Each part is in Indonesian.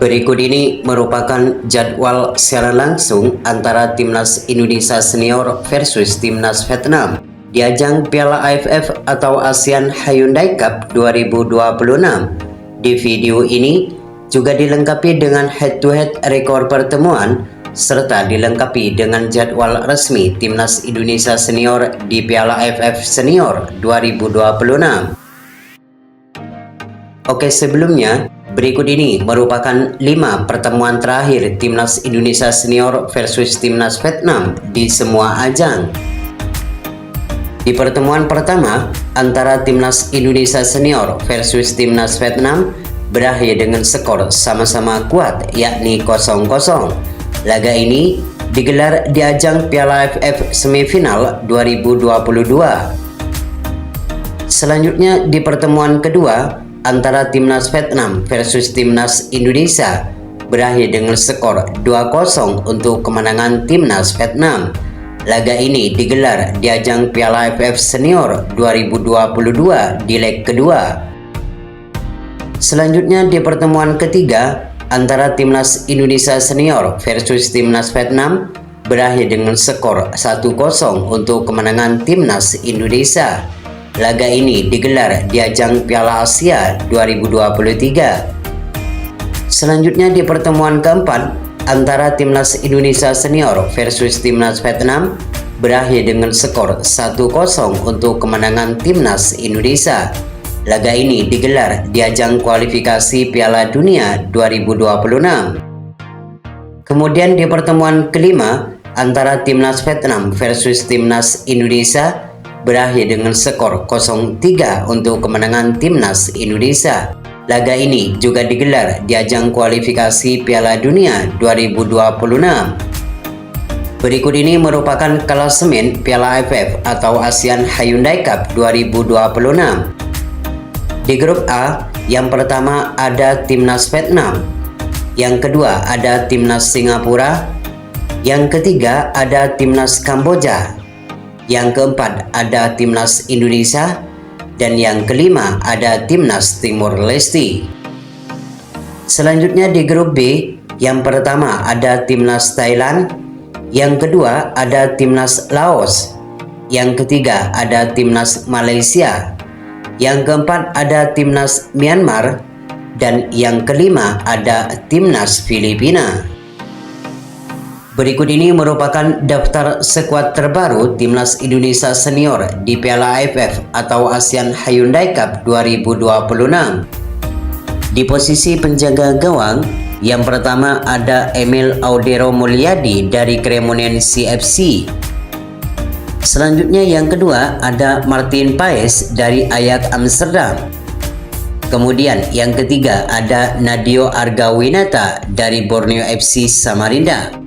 Berikut ini merupakan jadwal secara langsung antara Timnas Indonesia Senior versus Timnas Vietnam di ajang Piala AFF atau ASEAN Hyundai Cup 2026. Di video ini juga dilengkapi dengan head-to-head rekor pertemuan serta dilengkapi dengan jadwal resmi Timnas Indonesia Senior di Piala AFF Senior 2026. Oke, sebelumnya berikut ini merupakan 5 pertemuan terakhir Timnas Indonesia Senior versus Timnas Vietnam di semua ajang. Di pertemuan pertama antara Timnas Indonesia Senior versus Timnas Vietnam berakhir dengan skor sama-sama kuat yakni 0-0. Laga ini digelar di ajang Piala AFF semifinal 2022. Selanjutnya di pertemuan kedua antara Timnas Vietnam versus Timnas Indonesia berakhir dengan skor 2-0 untuk kemenangan Timnas Vietnam. Laga ini digelar di ajang Piala AFF Senior 2022 di leg kedua. Selanjutnya di pertemuan ketiga antara Timnas Indonesia Senior versus Timnas Vietnam berakhir dengan skor 1-0 untuk kemenangan Timnas Indonesia. Laga ini digelar di ajang Piala Asia 2023. Selanjutnya di pertemuan keempat antara Timnas Indonesia Senior versus Timnas Vietnam berakhir dengan skor 1-0 untuk kemenangan Timnas Indonesia. Laga ini digelar di ajang kualifikasi Piala Dunia 2026. Kemudian di pertemuan kelima antara Timnas Vietnam versus Timnas Indonesia berakhir dengan skor 0-3 untuk kemenangan Timnas Indonesia. Laga ini juga digelar di ajang kualifikasi Piala Dunia 2026. Berikut ini merupakan klasemen Piala AFF atau ASEAN Hyundai Cup 2026. Di grup A, yang pertama ada Timnas Vietnam, yang kedua ada Timnas Singapura, yang ketiga ada Timnas Kamboja, yang keempat ada Timnas Indonesia, dan yang kelima ada Timnas Timor Leste. Selanjutnya di grup B, yang pertama ada Timnas Thailand, yang kedua ada Timnas Laos, yang ketiga ada Timnas Malaysia, yang keempat ada Timnas Myanmar, dan yang kelima ada Timnas Filipina. Berikut ini merupakan daftar skuad terbaru Timnas Indonesia Senior di Piala AFF atau ASEAN Hyundai Cup 2026. Di posisi penjaga gawang, yang pertama ada Emil Audero Mulyadi dari Cremonense FC. Selanjutnya yang kedua ada Martin Paes dari Ajax Amsterdam. Kemudian yang ketiga ada Nadio Argawinata dari Borneo FC Samarinda.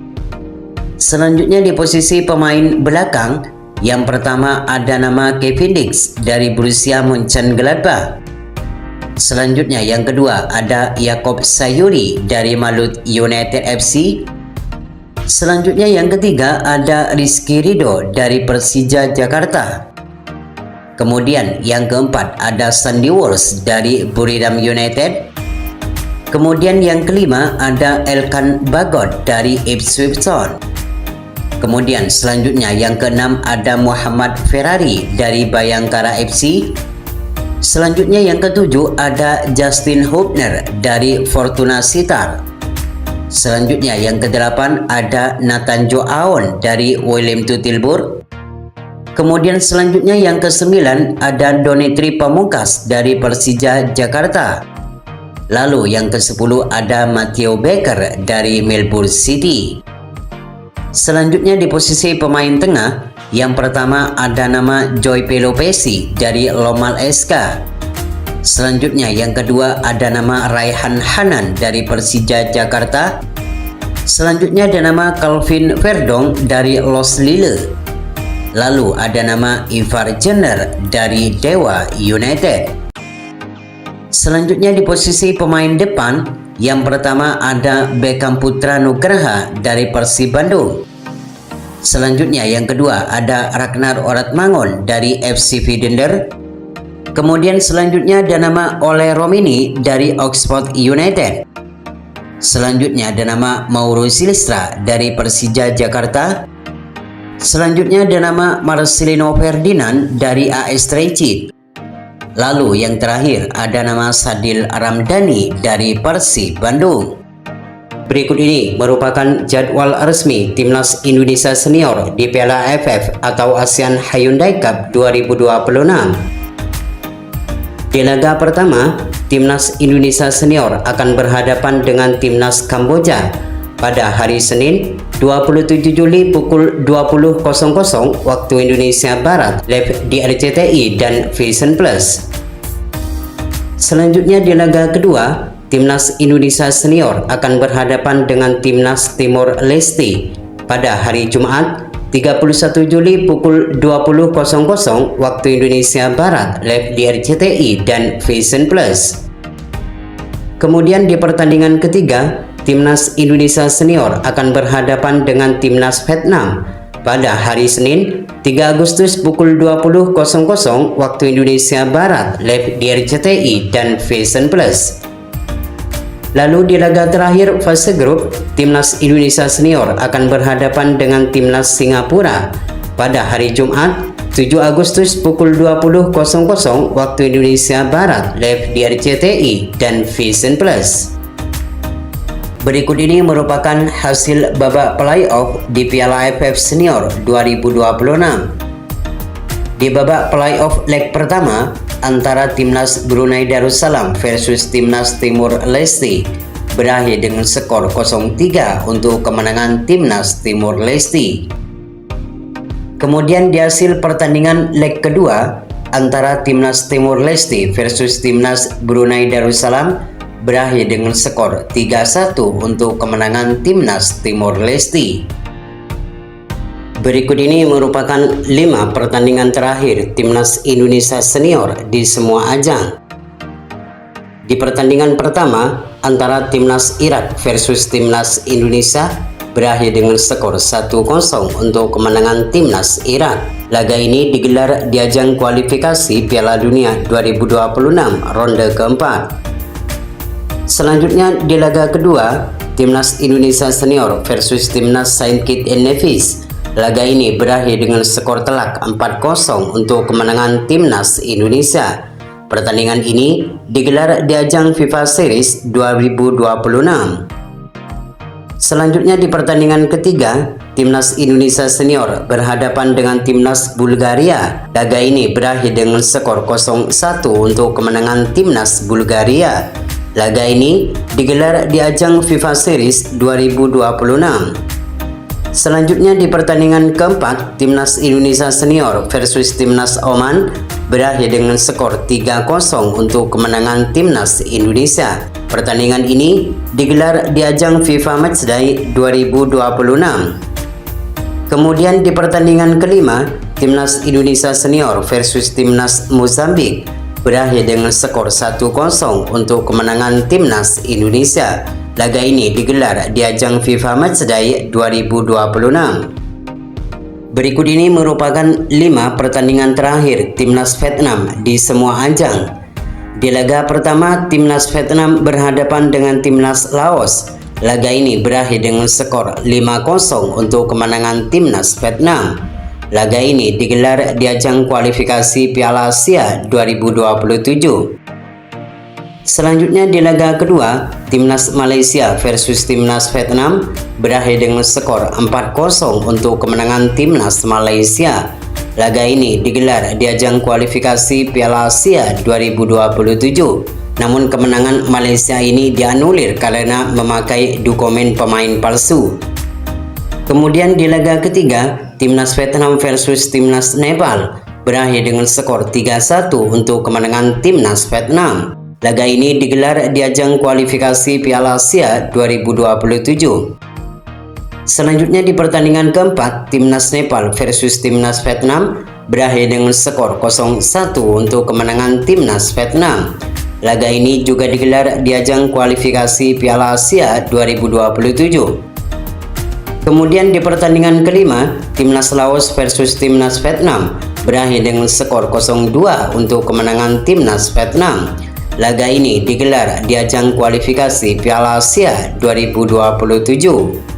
Selanjutnya di posisi pemain belakang, yang pertama ada nama Kevin Dix dari Borussia Mönchengladbach. Selanjutnya yang kedua ada Jakob Sayuri dari Malut United FC. Selanjutnya yang ketiga ada Rizky Ridho dari Persija Jakarta. Kemudian yang keempat ada Sandy Walsh dari Buriram United. Kemudian yang kelima ada Elkan Bagot dari Ipswich Town. Kemudian selanjutnya yang keenam ada Muhammad Ferrari dari Bayangkara FC. Selanjutnya yang ketujuh ada Justin Hubner dari Fortuna Sittard. Selanjutnya yang kedelapan ada Nathan Joaon dari Willem Tilburg. Kemudian selanjutnya yang kesembilan ada Donetri Pamungkas dari Persija Jakarta. Lalu yang ke-10 ada Matteo Becker dari Melbourne City. Selanjutnya di posisi pemain tengah, yang pertama ada nama Joy Pelopesi dari Lomal SK. Selanjutnya yang kedua ada nama Raihan Hanan dari Persija Jakarta. Selanjutnya ada nama Calvin Verdong dari Los Lille. Lalu ada nama Ivar Jenner dari Dewa United. Selanjutnya di posisi pemain depan, yang pertama ada Beckham Putra Nugraha dari Persib Bandung. Selanjutnya yang kedua ada Ragnar Oratmangun dari FC Vidender. Kemudian selanjutnya ada nama Ole Romini dari Oxford United. Selanjutnya ada nama Mauro Silvestre dari Persija Jakarta. Selanjutnya ada nama Marcelino Ferdinand dari AS Trichy. Lalu yang terakhir ada nama Sadil Ramdhani dari Persib Bandung. Berikut ini merupakan jadwal resmi Timnas Indonesia Senior di Piala AFF atau ASEAN Hyundai Cup 2026. Di laga pertama, Timnas Indonesia Senior akan berhadapan dengan Timnas Kamboja pada hari Senin 27 Juli pukul 20.00 waktu Indonesia Barat live di RCTI dan Vision Plus. Selanjutnya di laga kedua, Timnas Indonesia Senior akan berhadapan dengan Timnas Timor Leste pada hari Jumat 31 Juli pukul 20.00 waktu Indonesia Barat live di RCTI dan Vision Plus. Kemudian di pertandingan ketiga, Timnas Indonesia Senior akan berhadapan dengan Timnas Vietnam pada hari Senin 3 Agustus pukul 20.00 waktu Indonesia Barat live di RCTI dan Vision Plus. Lalu di laga terakhir fase grup, Timnas Indonesia Senior akan berhadapan dengan Timnas Singapura pada hari Jumat 7 Agustus pukul 20.00 waktu Indonesia Barat live di RCTI dan Vision Plus. Berikut ini merupakan hasil babak playoff di Piala AFF Senior 2026. Di babak playoff leg pertama antara Timnas Brunei Darussalam versus Timnas Timor Leste berakhir dengan skor 0-3 untuk kemenangan Timnas Timor Leste. Kemudian di hasil pertandingan leg kedua antara Timnas Timor Leste versus Timnas Brunei Darussalam berakhir dengan skor 3-1 untuk kemenangan Timnas Timor Leste. Berikut ini merupakan 5 pertandingan terakhir Timnas Indonesia Senior di semua ajang. Di pertandingan pertama antara Timnas Irak versus Timnas Indonesia berakhir dengan skor 1-0 untuk kemenangan Timnas Irak. Laga ini digelar di ajang kualifikasi Piala Dunia 2026 ronde keempat. Selanjutnya di laga kedua, Timnas Indonesia Senior versus Timnas Saint Kitts and Nevis. Laga ini berakhir dengan skor telak 4-0 untuk kemenangan Timnas Indonesia. Pertandingan ini digelar di ajang FIFA Series 2026. Selanjutnya di pertandingan ketiga, Timnas Indonesia Senior berhadapan dengan Timnas Bulgaria. Laga ini berakhir dengan skor 0-1 untuk kemenangan Timnas Bulgaria. Laga ini digelar di ajang FIFA Series 2026. Selanjutnya di pertandingan keempat, Timnas Indonesia Senior versus Timnas Oman berakhir dengan skor 3-0 untuk kemenangan Timnas Indonesia. Pertandingan ini digelar di ajang FIFA Matchday 2026. Kemudian di pertandingan kelima, Timnas Indonesia Senior versus Timnas Mozambik berakhir dengan skor 1-0 untuk kemenangan Timnas Indonesia. Laga ini digelar di ajang FIFA Matchday 2026. Berikut ini merupakan 5 pertandingan terakhir Timnas Vietnam di semua ajang. Di laga pertama, Timnas Vietnam berhadapan dengan Timnas Laos. Laga ini berakhir dengan skor 5-0 untuk kemenangan Timnas Vietnam. Laga ini digelar di ajang kualifikasi Piala Asia 2027. Selanjutnya di laga kedua, Timnas Malaysia versus Timnas Vietnam berakhir dengan skor 4-0 untuk kemenangan Timnas Malaysia. Laga ini digelar di ajang kualifikasi Piala Asia 2027. Namun kemenangan Malaysia ini dianulir karena memakai dokumen pemain palsu. Kemudian di laga ketiga, Timnas Vietnam versus Timnas Nepal berakhir dengan skor 3-1 untuk kemenangan Timnas Vietnam. Laga ini digelar di ajang kualifikasi Piala Asia 2027. Selanjutnya di pertandingan keempat, Timnas Nepal versus Timnas Vietnam berakhir dengan skor 0-1 untuk kemenangan Timnas Vietnam. Laga ini juga digelar di ajang kualifikasi Piala Asia 2027. Kemudian di pertandingan kelima, Timnas Laos versus Timnas Vietnam berakhir dengan skor 0-2 untuk kemenangan Timnas Vietnam. Laga ini digelar di ajang kualifikasi Piala Asia 2027.